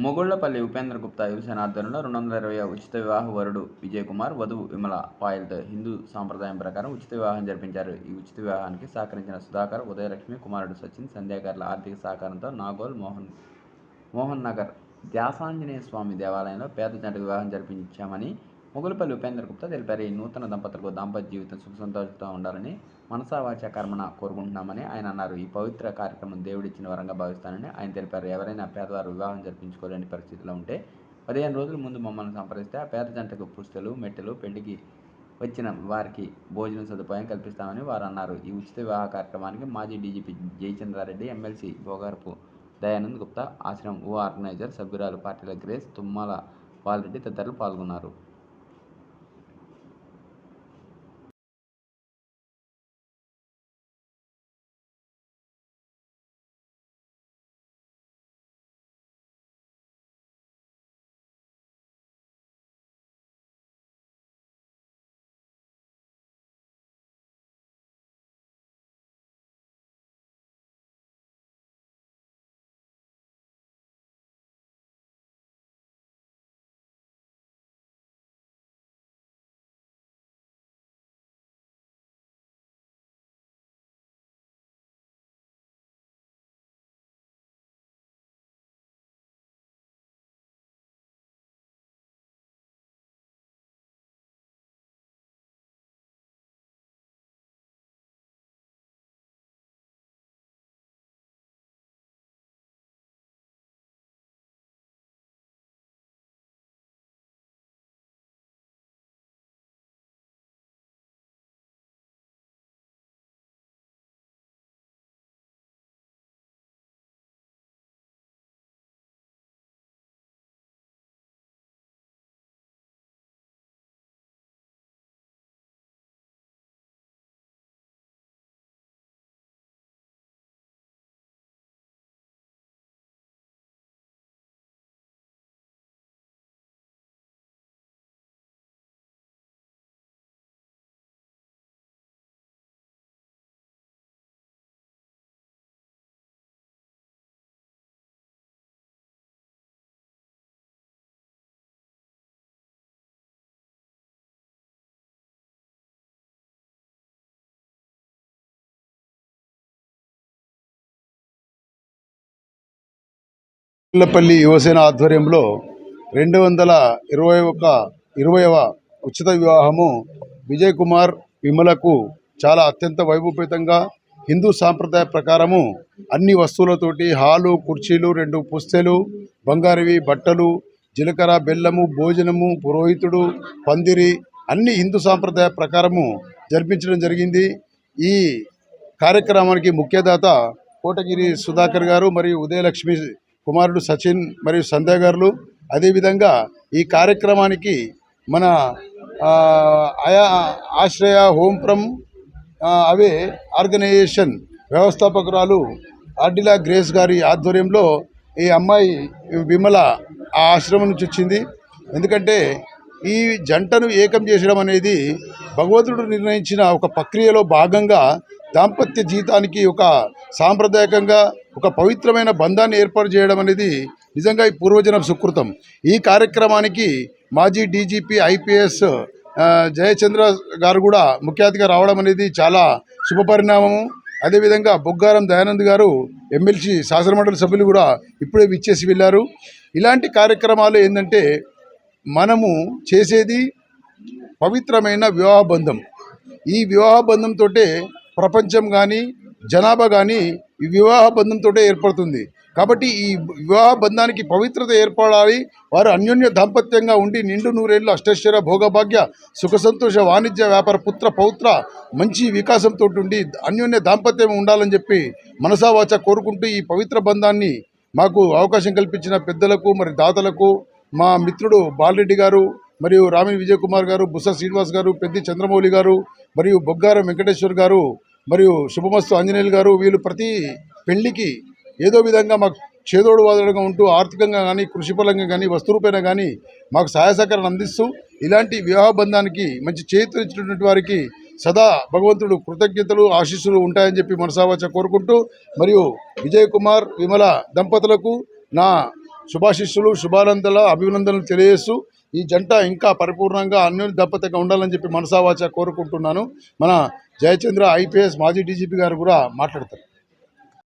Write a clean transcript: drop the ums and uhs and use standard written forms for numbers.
మొగుళ్లపల్లి ఉపేంద్ర గుప్తా యువసేన ఆధ్వర్యంలో 220వ ఉచిత వివాహ వరుడు విజయ్ కుమార్, వధువు విమల పాయల్తో హిందూ సాంప్రదాయం ప్రకారం ఉచిత వివాహం జరిపించారు. ఈ ఉచిత వివాహానికి సహకరించిన సుధాకర్, ఉదయలక్ష్మి, కుమారుడు సచిన్, సంధ్యాగారుల ఆర్థిక సహకారంతో నాగోల్ మోహన్ నగర్ ధ్యాసాంజనేయ స్వామి దేవాలయంలో పేద జంటకు వివాహం జరిపించామని మొగులపల్లి ఉపేంద్ర గుప్తా తెలిపారు. ఈ నూతన దంపతులకు దాంపత్య జీవితం సుఖ సంతోషంతో ఉండాలని మనసా వాచా కర్మణ కోరుకుంటున్నామని ఆయన అన్నారు. ఈ పవిత్ర కార్యక్రమం దేవుడిచ్చిన వరంగా భావిస్తానని ఆయన తెలిపారు. ఎవరైనా పేదవారు వివాహం జరిపించుకోలేని పరిస్థితిలో ఉంటే 15 రోజుల ముందు మమ్మల్ని సంప్రదిస్తే ఆ పేద జంటకు పుస్తలు, మెట్టెలు, పెళ్లికి వచ్చిన వారికి భోజనం సదుపాయం కల్పిస్తామని వారు అన్నారు. ఈ ఉచిత వివాహ కార్యక్రమానికి మాజీ డీజీపీ జయచంద్రారెడ్డి, ఎమ్మెల్సీ భోగారపు దయానంద్ గుప్తా, ఆశ్రమం ఆర్గనైజర్ సభ్యురాలు పార్టీల గ్రేస్, తుమ్మల బాలరెడ్డి తదితరులు పాల్గొన్నారు. మొగుళ్లపల్లి యువసేన ఆధ్వర్యంలో 221వ ఉచిత వివాహము విజయ్ కుమార్ విమలకు చాలా అత్యంత వైభవపేతంగా హిందూ సాంప్రదాయ ప్రకారము అన్ని వస్తువులతోటి హాలు, కుర్చీలు, 2 పుస్తెలు, బంగారువి, బట్టలు, జీలకర్ర, బెల్లము, భోజనము, పురోహితుడు, పందిరి అన్ని హిందూ సాంప్రదాయ ప్రకారము జరిపించడం జరిగింది. ఈ కార్యక్రమానికి ముఖ్యదాత కోటగిరి సుధాకర్ గారు మరియు ఉదయలక్ష్మి కుమారుడు సచిన్ మరియు సంధ్య గారు. అదేవిధంగా ఈ కార్యక్రమానికి మన Ashraya home from away organisation వ్యవస్థాపకురాలు ఆర్డిలా గ్రేస్ గారి ఆధ్వర్యంలో ఈ అమ్మాయి విమల ఆ ఆశ్రమం నుంచి వచ్చింది. ఎందుకంటే ఈ జంటను ఏకం చేసడం అనేది భగవంతుడు నిర్ణయించిన ఒక ప్రక్రియలో భాగంగా దాంపత్య జీవితానికి ఒక సాంప్రదాయకంగా ఒక పవిత్రమైన బంధాన్ని ఏర్పాటు చేయడం అనేది నిజంగా ఈ పూర్వజన సుకృతం. ఈ కార్యక్రమానికి మాజీ డీజీపీ ఐపీఎస్ జయచంద్ర గారు కూడా ముఖ్య అతిథిగా రావడం అనేది చాలా శుభపరిణామము. అదేవిధంగా బొగ్గారం దయానంద్ గారు ఎమ్మెల్సీ శాసనమండలి సభ్యులు కూడా ఇప్పుడే విచ్చేసి వెళ్ళారు. ఇలాంటి కార్యక్రమాలు ఏంటంటే మనము చేసేది పవిత్రమైన వివాహ బంధం. ఈ వివాహ బంధంతో ప్రపంచం కానీ జనాభా కానీ ఈ వివాహ బంధంతో ఏర్పడుతుంది. కాబట్టి ఈ వివాహ బంధానికి పవిత్రత ఏర్పడాలి. వారు అన్యోన్య దాంపత్యంగా ఉండి నిండు నూరేళ్ళు అష్టైశ్వర్య భోగభాగ్య సుఖ సంతోష వాణిజ్య వ్యాపార పుత్ర పౌత్ర మంచి వికాసంతో ఉండి అన్యోన్య దాంపత్యం ఉండాలని చెప్పి మనసావాచ కోరుకుంటూ ఈ పవిత్ర బంధాన్ని మాకు అవకాశం కల్పించిన పెద్దలకు మరి దాతలకు, మా మిత్రుడు బాలరెడ్డి గారు మరియు రామిని విజయ్ కుమార్ గారు, బుస్స శ్రీనివాస్ గారు, పెద్ది చంద్రమౌళి గారు మరియు బొగ్గారం వెంకటేశ్వర్ గారు మరియు శుభమస్తు ఆంజనేయులు గారు, వీళ్ళు ప్రతి పెళ్లికి ఏదో విధంగా మాకు చేదోడు వాదోడుగా ఉంటూ ఆర్థికంగా కానీ, కృషిపరంగా కానీ, వస్తురూపేణ కానీ మాకు సహాయ సహకారాన్ని అందిస్తూ ఇలాంటి వివాహ బంధానికి మంచి చేతునిచ్చినటువంటి వారికి సదా భగవంతుడు కృతజ్ఞతలు ఆశీస్సులు ఉంటాయని చెప్పి మనసావాచ కోరుకుంటూ, మరియు విజయ్ కుమార్ విమల దంపతులకు నా శుభాశిస్సులు అభినందనలు తెలియజేస్తూ ఈ జంట ఇంకా పరిపూర్ణంగా అన్యోన్య దంపతిగా ఉండాలని చెప్పి మనసావాచ కోరుకుంటున్నాను. మన జయచంద్ర IPS మాజీ DGP గారు కూడా మాట్లాడతారు.